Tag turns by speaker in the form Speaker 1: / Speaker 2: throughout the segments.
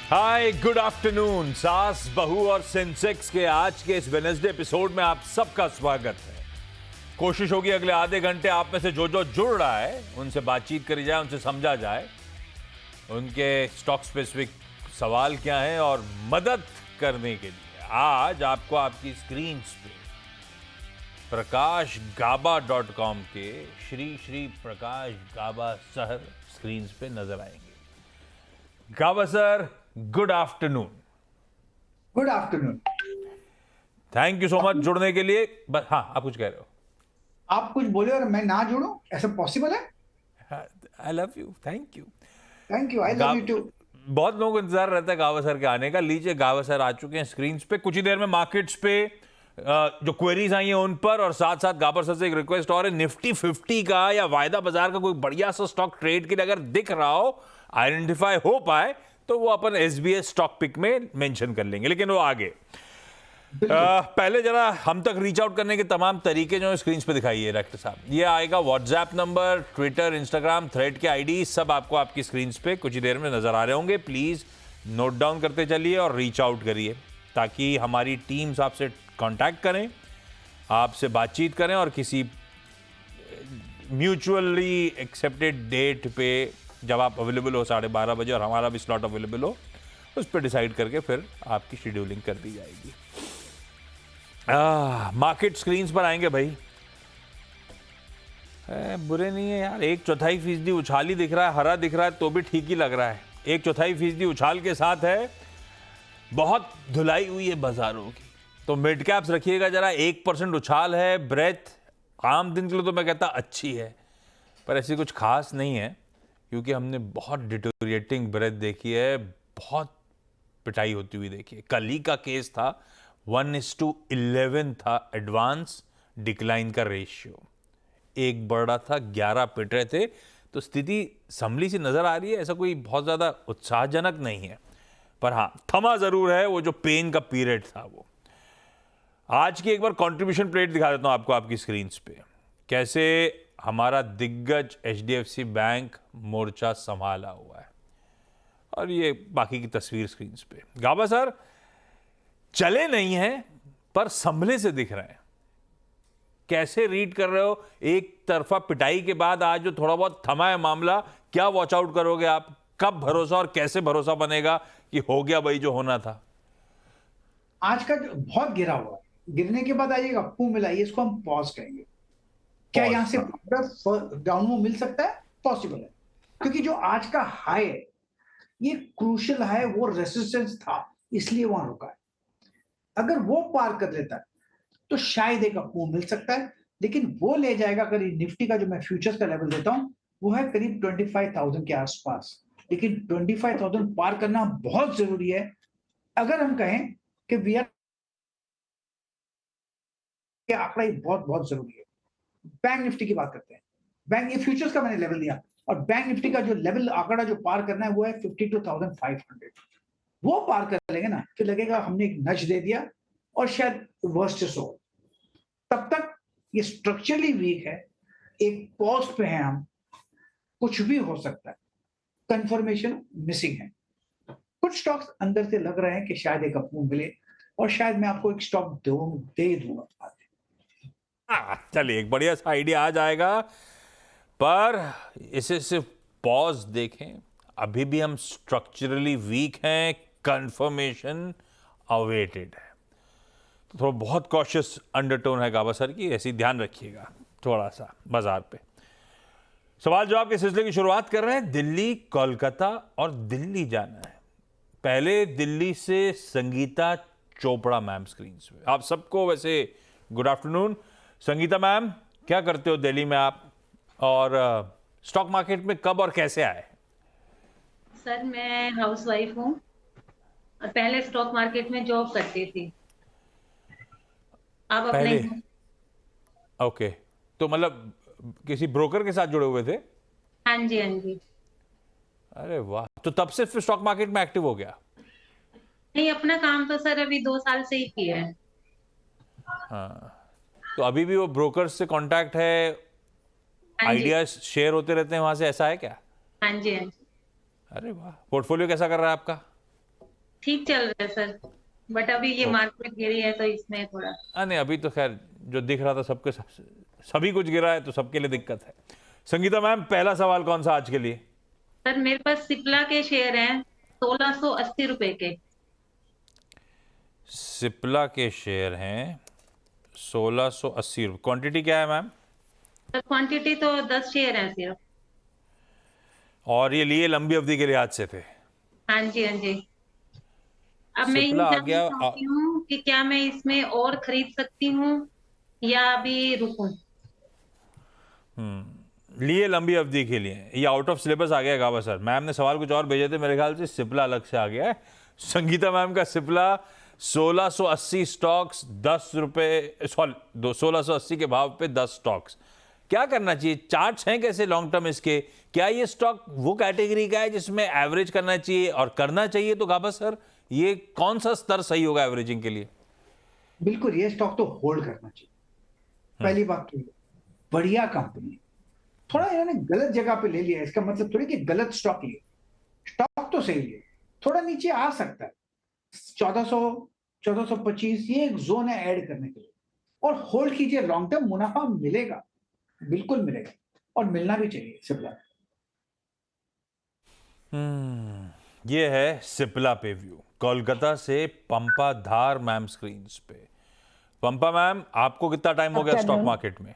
Speaker 1: Hi good afternoon. सास बहू और सेंसेक्स के आज के इस वेडनेसडे एपिसोड में आप सबका स्वागत है। कोशिश होगी अगले आधे घंटे आप में से जो जो जुड़ रहा है उनसे बातचीत करी जाए, उनसे समझा जाए उनके स्टॉक स्पेसिफिक सवाल क्या है, और मदद करने के लिए आज आपको आपकी स्क्रीन पे PrakashGaba.com के श्री श्री प्रकाश गाबा सर स्क्रीन पे नजर आएंगे। Gaba sir, good afternoon.
Speaker 2: Good afternoon.
Speaker 1: Thank you so much जुड़ने के लिए। बस हाँ, आप कुछ कह रहे हो?
Speaker 2: आप कुछ बोले और मैं ना जुड़ूं, ऐसा पॉसिबल है?
Speaker 1: I love you, thank you.
Speaker 2: Thank you, I love you too.
Speaker 1: बहुत लोगों को इंतजार रहता है गावा सर के आने का। लीजिए, गावा सर आ चुके हैं स्क्रीन पे। कुछ ही देर में मार्केट्स पे जो क्वेरीज आई हैं उन पर, और साथ साथ गाबर सर से एक रिक्वेस्ट और है, निफ्टी 50 का या वायदा बाजार का कोई बढ़िया सा स्टॉक ट्रेड के लिए अगर दिख रहा हो, आइडेंटिफाई हो पाए, तो वो अपन एसबीएस स्टॉक पिक में मेंशन कर लेंगे, लेकिन वो आगे। पहले जरा हम तक रीच आउट करने के तमाम तरीके जो स्क्रीन पे दिखाइए डायरेक्टर साहब। ये आएगा WhatsApp number, Twitter, Instagram, thread के आईडी, सब आपको आपकी स्क्रीन पे कुछ ही देर में नजर आ रहे होंगे। प्लीज नोट डाउन करते चलिए और रीच आउट करिए, ताकि हमारी टीम्स आपसे कांटेक्ट करें, आपसे बातचीत करें, और किसी म्यूचुअली एक्सेप्टेड डेट पे जब आप अवेलेबल हो 12:30 बजे और हमारा भी स्लॉट अवेलेबल हो, उस पर डिसाइड करके फिर आपकी शेड्यूलिंग कर दी जाएगी। मार्केट स्क्रीन्स पर आएंगे भाई। बुरे नहीं है यार, 1/4% उछाल ही दिख रहा है, हरा दिख रहा है तो भी ठीक ही लग रहा है। 1/4% उछाल के साथ है बहुत धुलाई हुई है बाजारों की। तो मिड कैप्स रखिएगा जरा, 1% उछाल है। ब्रेथ आम दिन के लिए तो मैं कहता अच्छी है, पर ऐसी कुछ खास नहीं है, क्योंकि हमने बहुत डिटोरिएटिंग ब्रेथ देखी है, बहुत पिटाई होती हुई देखी है। कल ही का केस था, 1:11 था एडवांस डिक्लाइन का रेशियो, एक बढ़ रहा था, 11 पिट रहे थे। तो स्थिति संभली सी नजर आ रही है, ऐसा कोई बहुत ज्यादा उत्साहजनक नहीं है, पर हाँ थमा जरूर है वो जो पेन का पीरियड था वो। आज की एक बार कंट्रीब्यूशन प्लेट दिखा देता हूं आपको आपकी स्क्रीन पे, कैसे हमारा दिग्गज एचडीएफसी बैंक मोर्चा संभाला हुआ है, और ये बाकी की तस्वीर स्क्रीन पे। गाबा सर, चले नहीं हैं पर संभले से दिख रहे हैं, कैसे रीड कर रहे हो? एक तरफा पिटाई के बाद आज जो थोड़ा बहुत थमा है मामला, क्या वॉच आउट करोगे आप? कब भरोसा और कैसे भरोसा बनेगा कि हो गया भाई जो होना था?
Speaker 2: आज का जो बहुत गिरा हुआ, गिरने के बाद आइएगा अप्पू मिला, इसको हम पॉज कहेंगे। क्या यहां से डाउन मूव मिल सकता है? पॉसिबल है, क्योंकि जो आज का हाई है ये क्रूशियल हाई, वो रेसिस्टेंस था, इसलिए वहां रुका है। अगर वो पार कर लेता है तो शायद एक अप्पू मिल सकता है, लेकिन वो ले जाएगा करीब, निफ्टी का जो मैं फ्यूचर्स का लेवल देता हूं वो है करीब 25,000 के आसपास। लेकिन 25,000 पार करना बहुत जरूरी है अगर हम कहें कि वी आर, आंकड़ा ही बहुत बहुत जरूरी है। बैंक निफ्टी की बात करते हैं। बैंक, ये फ्यूचर्स का मैंने लेवल दिया, और बैंक निफ्टी का जो लेवल आंकड़ा जो पार करना है वो है 52,500। वो पार कर लेंगे ना, फिर लगेगा हमने एक नच दे दिया और शायद वर्स्ट हो। तब तक ये स्ट्रक्चरली वीक है, एक पोस्ट पे हैं हम, कुछ भी हो सकता है, कंफर्मेशन मिसिंग है। कुछ स्टॉक्स अंदर से लग रहे हैं कि शायद एक अप्पू मिले, और शायद मैं आपको एक स्टॉक दे दूंगा।
Speaker 1: चलिए, एक बढ़िया सा आइडिया आ जाएगा, पर इसे सिर्फ पॉज देखें। अभी भी हम स्ट्रक्चरली वीक हैं, कंफर्मेशन अवेटेड है, तो थोड़ा बहुत कॉशियस अंडरटोन है गाबा सर की, ऐसी ध्यान रखिएगा थोड़ा सा बाजार पे। सवाल जवाब के सिलसिले की शुरुआत कर रहे हैं। दिल्ली, कोलकाता और दिल्ली जाना है। पहले दिल्ली से संगीता चोपड़ा मैम स्क्रीन पे। आप सबको वैसे गुड आफ्टरनून। संगीता मैम, क्या करते हो दिल्ली में आप, और स्टॉक मार्केट में कब और कैसे आए?
Speaker 3: सर, मैं हाउसवाइफ हूँ और पहले स्टॉक मार्केट में जॉब करती थी। आप
Speaker 1: पहले
Speaker 3: अपने?
Speaker 1: ओके, तो मतलब किसी ब्रोकर के साथ जुड़े हुए थे?
Speaker 3: हाँ जी, हाँ जी।
Speaker 1: अरे वाह, तो तब से फिर स्टॉक मार्केट में एक्टिव हो गया?
Speaker 3: नहीं, अपना काम तो सर अभी 2 साल से ही किया है।
Speaker 1: हाँ, तो अभी भी वो ब्रोकर से कांटेक्ट है,
Speaker 3: हाँ जी,
Speaker 1: आइडियाज शेयर होते रहते हैं वहां से, ऐसा है क्या?
Speaker 3: हाँ जी, हाँ जी।
Speaker 1: अरे वाह, पोर्टफोलियो कैसा कर रहा है आपका?
Speaker 3: ठीक चल रहा है सर, बट अभी ये
Speaker 1: ओ,
Speaker 3: मार्केट गिरी है तो इसमें थोड़ा।
Speaker 1: नहीं अभी तो खैर जो दिख रहा था सबके सभी कुछ गिरा है तो सबके लिए दिक्कत है। संगीता मैम, पहला सवाल कौन सा आज के लिए?
Speaker 3: सर मेरे पास सिप्ला के शेयर हैं 1680 रुपए के।
Speaker 1: सिप्ला के शेयर हैं 1680 रुपये। क्वांटिटी क्या है मैम?
Speaker 3: सर क्वांटिटी तो 10 शेयर हैं सिर्फ।
Speaker 1: और ये लिए लंबी अवधि के लिहाज से थे?
Speaker 3: हाँ जी, हाँ जी। अब मैं ये
Speaker 1: सिप्ला आ
Speaker 3: जानना
Speaker 1: गया
Speaker 3: चाहती हूँ कि क्या मैं इसमें और खरीद सकती हूँ या अभी रुकूं?
Speaker 1: लिए लंबी अवधि के लिए। ये आउट ऑफ सिलेबस आ गया गावा सर। मैम ने सवाल कुछ और भेजे थे, मेरे ख्याल से सिप्ला अलग से आ गया है। संगीता मैम का सिप्ला 1680 स्टॉक्स, 10 रुपए, सॉरी 1680 के भाव पे 10 स्टॉक्स। क्या करना चाहिए? चार्ट्स हैं कैसे लॉन्ग टर्म इसके? क्या ये स्टॉक वो कैटेगरी का है जिसमें एवरेज करना चाहिए, और करना चाहिए तो गावा सर ये कौन सा स्तर सही होगा एवरेजिंग के लिए?
Speaker 2: बिल्कुल, ये स्टॉक तो होल्ड करना चाहिए। पहली बात तो ये, बढ़िया कंपनी। थोड़ा इन्होंने गलत जगह पे ले लिया, इसका मतलब थोड़ी कि गलत स्टॉक लिए। स्टॉक तो सही है, थोड़ा नीचे आ सकता है 1400 1425, ये एक जोन है ऐड करने के लिए। और होल्ड कीजिए, लॉन्ग टर्म मुनाफा मिलेगा, बिल्कुल मिलेगा, और मिलना भी चाहिए सिप्ला।
Speaker 1: ये है सिप्ला पे व्यू, कोलकाता से पंपा धार मैम स्क्रीन पे। पंपा मैम, आपको कितना टाइम हो गया स्टॉक मार्केट में?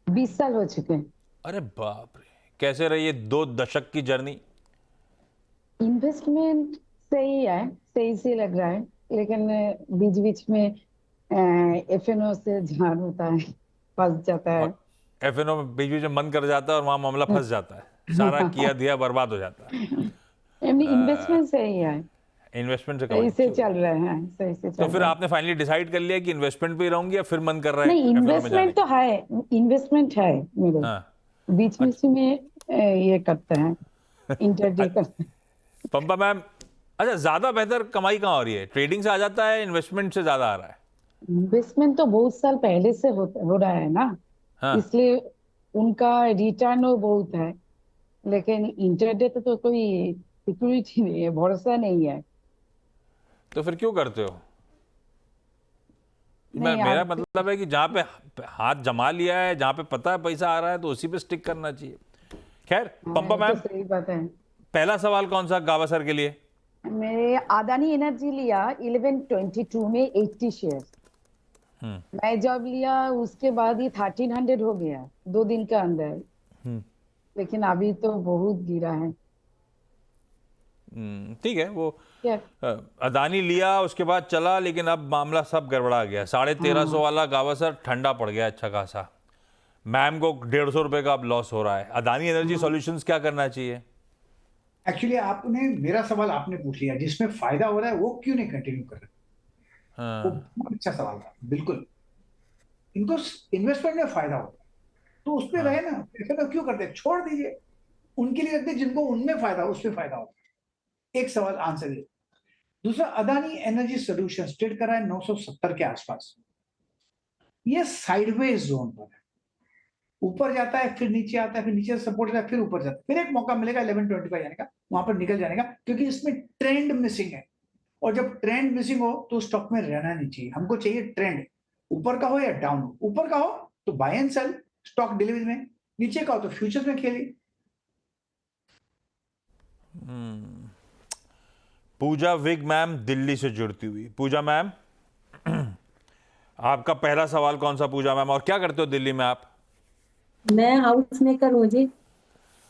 Speaker 4: 20 साल हो चुके हैं।
Speaker 1: अरे बाप रे, कैसे रही ये 2 दशक की जर्नी?
Speaker 4: इन्वेस्टमेंट सही है, सही से लग रहा है, लेकिन बीच बीच में एफएनओ से ध्यान होता है, फंस जाता है।
Speaker 1: और एफएनओ में बीच बीच में मन कर जाता है और वहां मामला फंस जाता है, सारा किया दिया बर्बाद हो जाता है।
Speaker 4: इन्वेस्टमेंट सही है,
Speaker 1: इन्वेस्टमेंट से
Speaker 4: सही से
Speaker 1: कमाई।
Speaker 4: चल रहे हैं, सही से चल
Speaker 1: तो फिर
Speaker 4: रहे हैं।
Speaker 1: आपने फाइनली डिसाइड कर लिया कि इन्वेस्टमेंट पे ही रहूंगी, या फिर मन कर रहा है
Speaker 4: नहीं,
Speaker 1: एफएनओ में
Speaker 4: इन्वेस्टमेंट
Speaker 1: जाने
Speaker 4: तो है, इन्वेस्टमेंट है मेरे।
Speaker 1: का? हाँ।
Speaker 4: बीच बीच में ये करते हैं, इंटरडे करते हैं।
Speaker 1: पंपा मैम, अच्छा ज्यादा बेहतर कमाई कहाँ हो रही है? ट्रेडिंग से आ जाता है, इन्वेस्टमेंट से ज्यादा आ रहा है?
Speaker 4: इन्वेस्टमेंट तो बहुत साल पहले से हो रहा है ना,
Speaker 1: हाँ।
Speaker 4: इसलिए उनका रिटर्न बहुत है। लेकिन इंटरडे तो कोई सिक्योरिटी नहीं है, भरोसा नहीं है।
Speaker 1: तो फिर क्यों करते हो?
Speaker 4: नहीं,
Speaker 1: मेरा
Speaker 4: आप
Speaker 1: मतलब है कि जहाँ पे हाथ जमा लिया है, जहाँ पे पता है पैसा आ रहा है, तो उसी पे स्टिक करना चाहिए। खैर पंपा
Speaker 4: तो
Speaker 1: मैम,
Speaker 4: सही बात है।
Speaker 1: पहला सवाल कौन सा गावा सर के लिए?
Speaker 4: मैंने अदानी एनर्जी लिया 1122 में 80 शेयर। मैं जब लिया उसके बाद ये 1300 हो गया 2 दिन के अंदर, लेकिन अभी तो बहुत गिरा है।
Speaker 1: ठीक है, वो
Speaker 4: क्या?
Speaker 1: अदानी लिया, उसके बाद चला, लेकिन अब मामला सब गड़बड़ा गया। 1350 वाला गावा सर ठंडा पड़ गया अच्छा खासा। मैम को 150 रुपए का अब लॉस हो रहा है। अदानी एनर्जी सॉल्यूशंस क्या करना चाहिए?
Speaker 2: एक्चुअली आपने मेरा सवाल आपने पूछ लिया, जिसमें फायदा हो रहा है वो क्यों नहीं कंटिन्यू कर रहे? वो बहुत अच्छा सवाल था। बिल्कुल, इनको इन्वेस्टमेंट में फायदा होता है तो उस पर रहे ना, ऐसे तो क्यों करते? छोड़ दीजिए, उनके लिए रखते जिनको उनमें फायदा, उसमें फायदा होता है। एक सवाल आंसर ये। दूसरा, अदानी एनर्जी सॉल्यूशंस ट्रेड कर रहा है 970 के आसपास। ये साइडवेज जोन पर है, ऊपर जाता है फिर नीचे आता है, फिर नीचे से सपोर्ट आता है, फिर ऊपर जाता है, फिर एक मौका मिलेगा 1125 जाने का, वहां पर निकल जाने का, क्योंकि इसमें ट्रेंड मिसिंग है। और जब ट्रेंड मिसिंग हो तो स्टॉक में रहना नहीं चाहिए। हमको चाहिए ट्रेंड, ऊपर का हो या डाउन हो। ऊपर का हो तो buy and sell stock delivery में, नीचे का हो तो फ्यूचर्स में खेलिए।
Speaker 1: पूजा विग मैम दिल्ली से जुड़ती हुई। पूजा मैम, आपका पहला सवाल कौन सा पूजा मैम, और क्या करते हो दिल्ली में आप?
Speaker 5: मैं हाउस मेकर हूँ जी।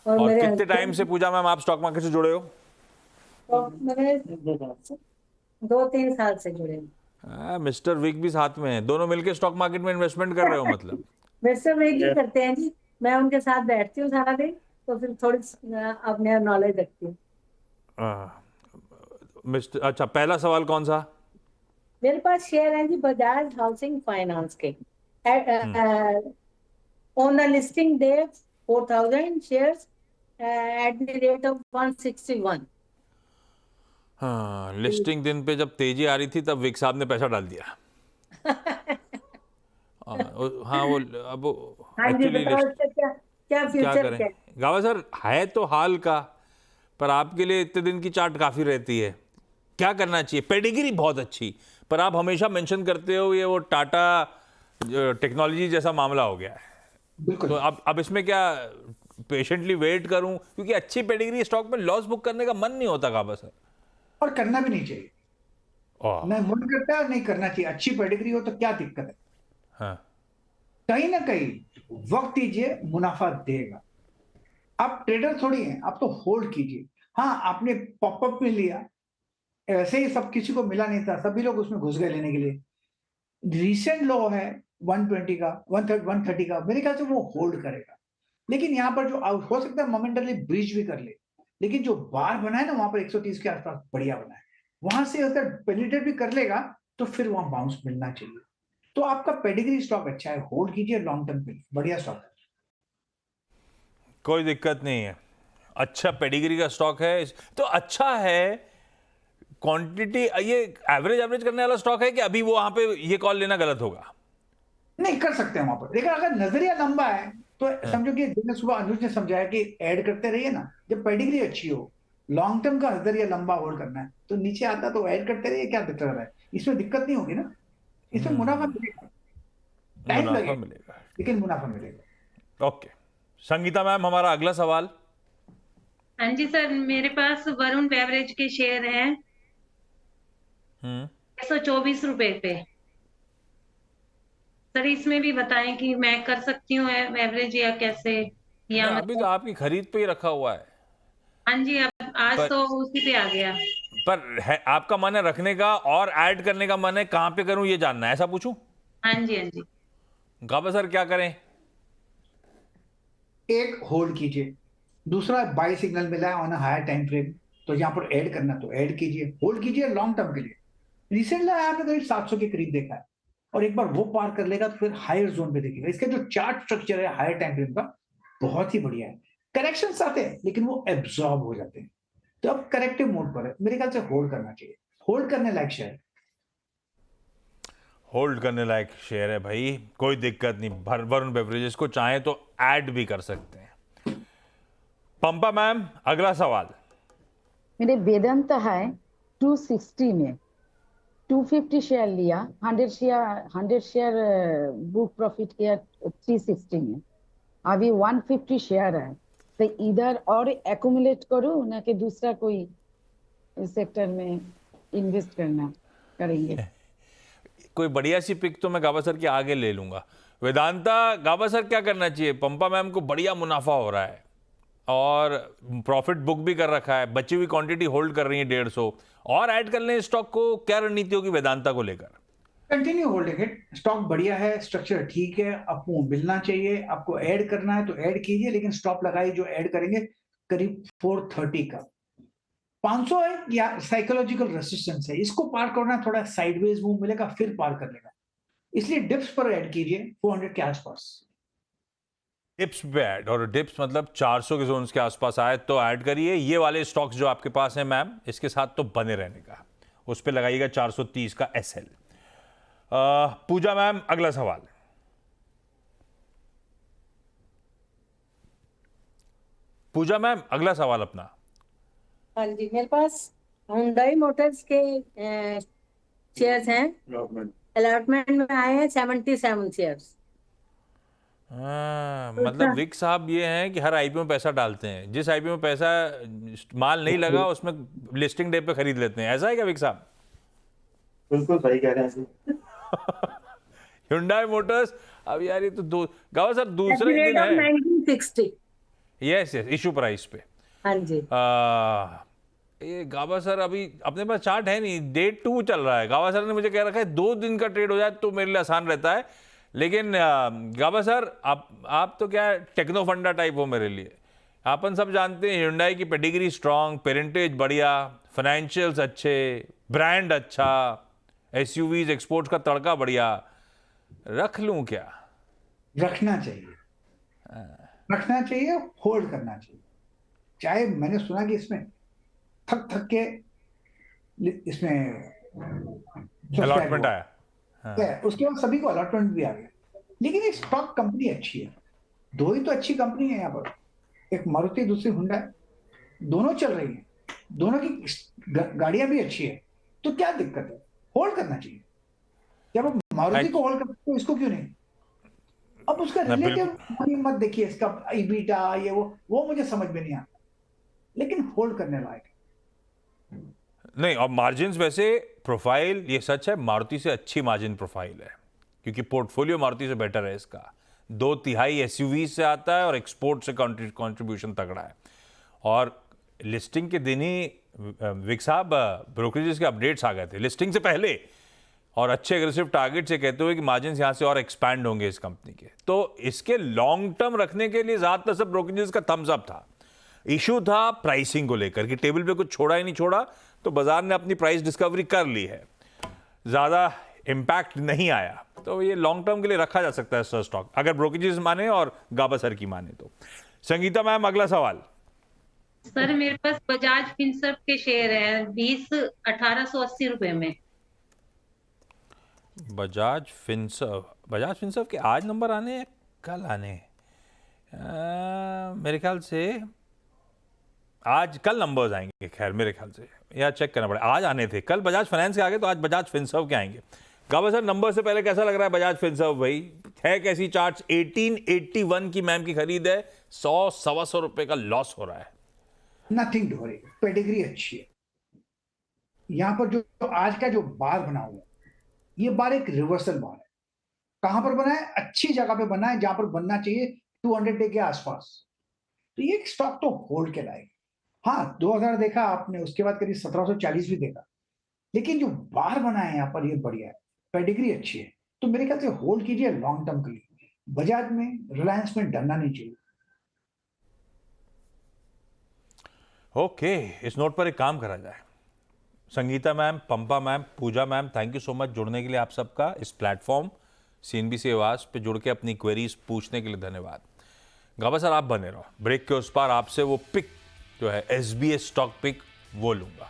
Speaker 1: और
Speaker 5: मेरे
Speaker 1: कितने टाइम से पूजा मैम आप स्टॉक मार्केट से जुड़े हो?
Speaker 5: मेरे 2-3 साल से जुड़े हैं।
Speaker 1: मिस्टर विग भी साथ में है, दोनों मिलके स्टॉक मार्केट में इन्वेस्टमेंट कर रहे हो मतलब?
Speaker 5: वैसे वे ही करते हैं जी, मैं उनके साथ बैठती हूँ सारा दिन, तो फिर थोड़ी अपने नॉलेज रखती हूँ।
Speaker 1: मिस्टर, अच्छा पहला सवाल कौन सा?
Speaker 5: मेरे पास शेयर है जी बजाज हाउसिंग फाइनेंस के। On the listing date 4000 shares at the rate of 161।
Speaker 1: हाँ, लिस्टिंग दिन पे जब तेजी आ रही थी तब विक साहब ने पैसा डाल दिया। हाँ वो अब
Speaker 5: हाँ जी,
Speaker 1: एक्चुअली
Speaker 5: बताओ इसका क्या क्या
Speaker 1: क्या
Speaker 5: फ्यूचर
Speaker 1: करें
Speaker 5: क्या?
Speaker 1: गावा सर, है तो हाल का, पर आपके लिए इतने दिन की चार्ट काफी रहती है। क्या करना चाहिए? पेडिग्री बहुत अच्छी, पर आप हमेशा मेंशन करते हो ये वो टाटा टेक्नोलॉजी जैसा मामला हो गया है।
Speaker 2: बिल्कुल।
Speaker 1: तो अब इसमें क्या पेशेंटली वेट करूं? क्योंकि अच्छी पेडिग्री स्टॉक में लॉस बुक करने का मन नहीं होता काबा सर।
Speaker 2: और करना भी नहीं चाहिए, नहीं मन करता है और नहीं करना चाहिए। अच्छी पेडिग्री हो तो क्या दिक्कत है?
Speaker 1: हाँ।
Speaker 2: कहीं ना कहीं वक्त दीजिए, मुनाफा देगा। आप ट्रेडर थोड़ी हैं, आप तो होल्ड कीजिए। हाँ, आपने पॉपअप में लिया, ऐसे ही सब किसी को मिला नहीं था, सभी लोग उसमें घुस गए लेने के लिए। रिसेंट लो है 120 का, 130 का, मेरे ख्याल से वो होल्ड करेगा। लेकिन यहाँ पर जो हो सकता है मोमेंटली ब्रीच भी कर ले, लेकिन जो बार बना है ना वहां पर 130 के आसपास बढ़िया बना है, वहां से अगर पेनिट्रेट भी कर लेगा तो फिर वहां बाउंस मिलना चाहिए। तो आपका पेडिग्री स्टॉक अच्छा है, होल्ड कीजिए लॉन्ग टर्म के लिए, बढ़िया स्टॉक है।
Speaker 1: कोई दिक्कत नहीं है, अच्छा पेडिग्री का स्टॉक है तो अच्छा है। क्वांटिटी ये एवरेज करने वाला स्टॉक है कि अभी वो वहां पे ये कॉल लेना गलत होगा?
Speaker 2: नहीं, कर सकते हैं वहां पर, लेकिन अगर नजरिया लंबा है तो समझो कि जैसे सुबह अनुज ने समझाया कि ऐड करते रहिए ना। जब पेडिग्री अच्छी हो, लॉन्ग टर्म का नजरिया लंबा होल्ड करना है, तो नीचे आता तो ऐड करते रहिए, क्या दिक्कत है? इसमें दिक्कत नहीं होगी ना, इसमें मुनाफा मिलेगा, टाइम
Speaker 1: मुनाफा
Speaker 2: लगेगा
Speaker 1: मिलेगा।
Speaker 2: लेकिन मुनाफा मिलेगा।
Speaker 1: ओके संगीता मैम, हमारा अगला सवाल।
Speaker 3: हाँ जी सर, मेरे पास वरुण बेवरेज के शेयर हैं 124 रुपए पे। सर इसमें भी बताएं कि मैं कर सकती हूँ एवरेज या कैसे, या
Speaker 1: अभी तो
Speaker 3: मतलब।
Speaker 1: आपकी खरीद पे ही रखा हुआ है,
Speaker 3: हाँ जी, अब आज
Speaker 1: पर
Speaker 3: तो उसी पे आ गया।
Speaker 1: पर है आपका मन है रखने का और ऐड करने का मन है, कहां पे करूं ये जानना है, ऐसा पूछूं?
Speaker 3: हाँ जी, हाँ जी।
Speaker 1: गाबा सर क्या करें?
Speaker 2: एक, होल्ड कीजिए। दूसरा, बाय सिग्नल मिला है ऑन हायर टाइम फ्रेम, तो यहाँ पर ऐड करना तो ऐड कीजिए, होल्ड कीजिए लॉन्ग टर्म के लिए। रिसेंटली आपने करीब 700 के करीब देखा है, और एक बार वो पार कर लेगा तो फिर हायर जोन पे देखिएगा। इसका जो चार्ट स्ट्रक्चर है हायर टाइम फ्रेम का, बहुत ही बढ़िया है। करेक्शन आते हैं लेकिन वो एब्जॉर्ब हो जाते हैं, तो अब करेक्टिव मोड पर है, मेरे ख्याल से होल्ड करना चाहिए, होल्ड करने लायक शेयर।
Speaker 1: होल्ड करने लायक शेयर है भाई, कोई दिक्कत नहीं। वरुण बेवरेजेस को चाहे तो ऐड भी कर सकते हैं। पंपा मैम, अगला सवाल।
Speaker 4: मेरे वेदांत है 260 में, 250 शेयर लिया, 100 शेयर बुक प्रॉफिट किया 360 में, अभी 150 शेयर है, तो इधर और एक्यूमुलेट करूं ना कि दूसरा कोई सेक्टर में इन्वेस्ट करेंगे?
Speaker 1: कोई बढ़िया सी पिक तो मैं गाबा सर के आगे ले लूंगा। वेदांता, गाबा सर क्या करना चाहिए? पंपा मैम को बढ़िया मुनाफा हो रहा है और प्रॉफिट बुक भी कर रखा है, बची हुई क्वांटिटी होल्ड कर रही है 150, और ऐड कर लें स्टॉक को। क्या रणनीति होगी वेदांता को लेकर?
Speaker 2: कंटिन्यू होल्डिंग इट, स्टॉक बढ़िया है, स्ट्रक्चर ठीक है, आपको मिलना चाहिए। आपको ऐड करना है तो ऐड कीजिए, लेकिन स्टॉप लगाइए जो ऐड करेंगे करीब 430 का। 500 है या साइकोलॉजिकल रेसिस्टेंस है, इसको पार करना, थोड़ा साइडवेज मूव मिलेगा फिर पार कर लेगा, इसलिए डिप्स पर ऐड कीजिए 400 के आसपास।
Speaker 1: डिप्स पे ऐड, और डिप्स मतलब 400 के जोन्स के आसपास आए तो ऐड करिए। ये वाले स्टॉक्स जो आपके पास हैं मैम, इसके साथ तो बने रहने का, उस पर लगाइएगा 430 का एसएल। पूजा मैम, अगला सवाल। पूजा मैम, अगला सवाल अपना।
Speaker 5: हाँ जी, मेरे पास हुंडई मोटर्स के शेयर्स हैं, अलॉटमेंट में आए हैं 77 शेयर्स।
Speaker 1: मतलब विक साहब ये हैं कि हर आईपीओ में पैसा डालते हैं, जिस आईपीओ में पैसा माल नहीं लगा उसमें लिस्टिंग डे पे खरीद लेते हैं, ऐसा है क्या विक साहब?
Speaker 6: बिल्कुल सही कह रहे हैं जी।
Speaker 1: Hyundai मोटर्स, अब यार ये तो गावा सर दूसरा ही दिन है।
Speaker 5: 1960।
Speaker 1: यस यस, इशू प्राइस पे।
Speaker 5: हाँ जी।
Speaker 1: ये गावा सर अभी अपने पास चार्ट है नहीं, डे 2 चल रहा है। गावा सर ने मुझे कह रखा है 2 दिन का ट्रेड हो जाए तो मेरे लिए आसान रहता है, लेकिन गावा सर आप तो क्या टेक्नो फंडा टाइप हो मेरे लिए। अपन सब जानते हैं Hyundai की पेडिग्री स्ट्रांग, पेरेंटेज बढ़िया, फाइनेंशियल्स अच्छे, ब्रांड अच्छा, एसयूवीज एक्सपोर्ट्स का तड़का बढ़िया। रख लूं क्या?
Speaker 2: रखना चाहिए, रखना चाहिए, होल्ड करना चाहिए। चाहे मैंने सुना कि इसमें थक के इसमें
Speaker 1: अलॉटमेंट आया,
Speaker 2: है, उसके बाद सभी को अलॉटमेंट भी आ गया, लेकिन एक स्टॉक कंपनी अच्छी है। 2 ही तो अच्छी कंपनी है यहाँ पर, एक मारुति दूसरी हुंडई, दोनों चल रही है, दोनों की गाड़ियां भी अच्छी है, तो क्या दिक्कत है, होल्ड करना चाहिए। जब आप मारुति को होल्ड करते हो, इसको क्यों नहीं? अब उसका
Speaker 1: ना,
Speaker 2: रिलेटिव मत देखिए, इसका ईबीटा ये वो मुझे समझ में नहीं आता, लेकिन होल्ड करने लायक है।
Speaker 1: नहीं, और मार्जिन्स वैसे प्रोफाइल, ये सच है, मारुति से अच्छी मार्जिन प्रोफाइल है क्योंकि पोर्टफोलियो मारुति से बेटर है इसका। 2/3 एसयूवी से आता है और एक्सपोर्ट से कंट्रीब्यूशन तगड़ा है। और लिस्टिंग के दिन ही विक साहब ब्रोकरेजेस के अपडेट्स आ गए थे लिस्टिंग से पहले, और अच्छे एग्रेसिव टारगेट से कहते हुए कि मार्जिन यहां से और एक्सपैंड होंगे इस कंपनी के। तो इसके लॉन्ग टर्म रखने के लिए ज्यादातर सब ब्रोकरेजेस का थम्स अप था। इशू था प्राइसिंग को लेकर कि टेबल पे कुछ छोड़ा ही नहीं छोड़ा, तो बाजार ने अपनी प्राइस डिस्कवरी कर ली है, ज्यादा इंपैक्ट नहीं आया। तो ये लॉन्ग टर्म के लिए रखा जा सकता है सर स्टॉक, अगर ब्रोकरेजेस माने और गाबा सर की माने तो। संगीता मैम, अगला सवाल।
Speaker 3: सर मेरे पास बजाज फिनसर्व के शेयर हैं 1880 रुपए में।
Speaker 1: बजाज फिनसर्व के आज नंबर आने हैं, कल आने हैं? मेरे ख्याल से कल नंबर्स आएंगे, खैर मेरे ख्याल से, या चेक करना पड़ेगा। आज आने थे, कल बजाज फाइनेंस के आगे, तो आज बजाज फिनसर्व के आएंगे। गाबा सर, नंबर से पहले कैसा लग रहा है बजाज फिनसर्व भाई? है कैसी चार्ट्स? 1881 की मैम की खरीद है, 100-125 रुपए का लॉस हो रहा है।
Speaker 2: नथिंग डू वरी, पेडिग्री अच्छी है। यहाँ पर जो आज का जो बार बना हुआ है, ये बार एक रिवर्सल बार है। कहां पर बना है? अच्छी जगह पे बना है, जहां पर बनना चाहिए 200 डे के आसपास। तो ये स्टॉक तो होल्ड के लायक। हाँ, 2000 देखा आपने, उसके बाद करीब 1740 भी देखा, लेकिन जो बार बना है यहाँ पर, ये बढ़िया है, पेडिग्री अच्छी है। तो मेरे ख्याल से होल्ड कीजिए लॉन्ग टर्म के लिए। बजाज में, रिलायंस में डरना नहीं चाहिए।
Speaker 1: ओके, इस नोट पर एक काम करा जाए। Sangeeta ma'am, Pampa ma'am, Puja ma'am, thank you so much जुड़ने के लिए आप सबका इस प्लेटफॉर्म CNBC आवाज पे जुड़ के अपनी क्वेरीज पूछने के लिए धन्यवाद। गाबा सर, आप बने रहो, ब्रेक के उस पार आपसे वो पिक जो है SBS स्टॉक पिक वो लूंगा।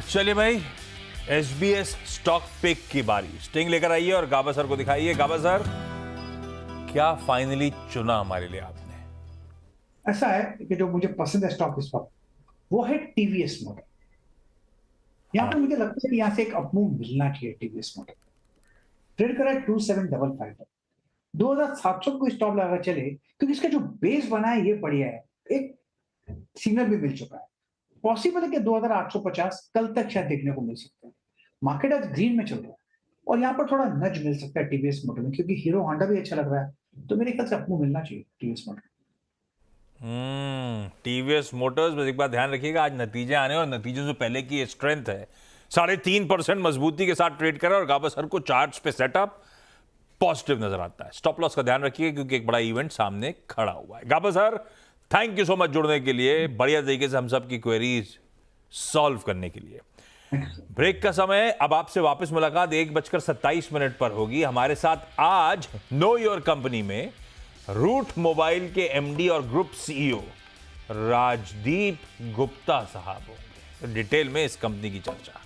Speaker 1: चलिए भाई, SBS स्टॉक पिक की बारी। स्टिंग लेकर आइए और गाबा सर को दिखाइए। गाबा सर, क्या फाइनली चुना हमारे लिए आपने?
Speaker 2: ऐसा है कि जो मुझे पसंद है स्टॉक इस वक्त, वो है TVS मोटर। यहाँ पर मुझे लगता है कि यहाँ से एक अपमूव मिलना चाहिए। TVS मोटर ट्रेड करा है 2755 पर, 2700 को स्टॉप लगा चले, क्योंकि इसका जो बेस बना है ये बढ़िया है। एक सिग्नल भी मिल चुका है, पॉसिबल है कि 2850 कल तक शायद देखने को मिल सकता है। मार्केट आज ग्रीन में चल रहा है और यहाँ पर थोड़ा नज मिल सकता है TVS मोटर में, क्योंकि हीरो होंडा भी अच्छा लग रहा है। तो मेरे ख्याल से अपमूव मिलना चाहिए TVS मोटर।
Speaker 1: TVS मोटर्स, बस एक बात ध्यान रखिएगा, आज नतीजे आने और नतीजों से पहले की ये स्ट्रेंथ है। 3.5% मजबूती के साथ ट्रेड करा और गाबा सर को चार्ट्स पे सेटअप पॉजिटिव नजर आता है। स्टॉप लॉस का ध्यान रखिएगा क्योंकि एक बड़ा इवेंट सामने खड़ा हुआ है। Gaba sir, thank you so much जुड़ने के लिए, बढ़िया तरीके से हम सब की क्वेरीज सॉल्व करने के लिए। ब्रेक का समय, अब आपसे वापस मुलाकात 1:27 पर होगी। हमारे साथ आज नो योर कंपनी में रूट मोबाइल के MD और ग्रुप CEO राजदीप गुप्ता साहब होंगे। डिटेल में इस कंपनी की चर्चा।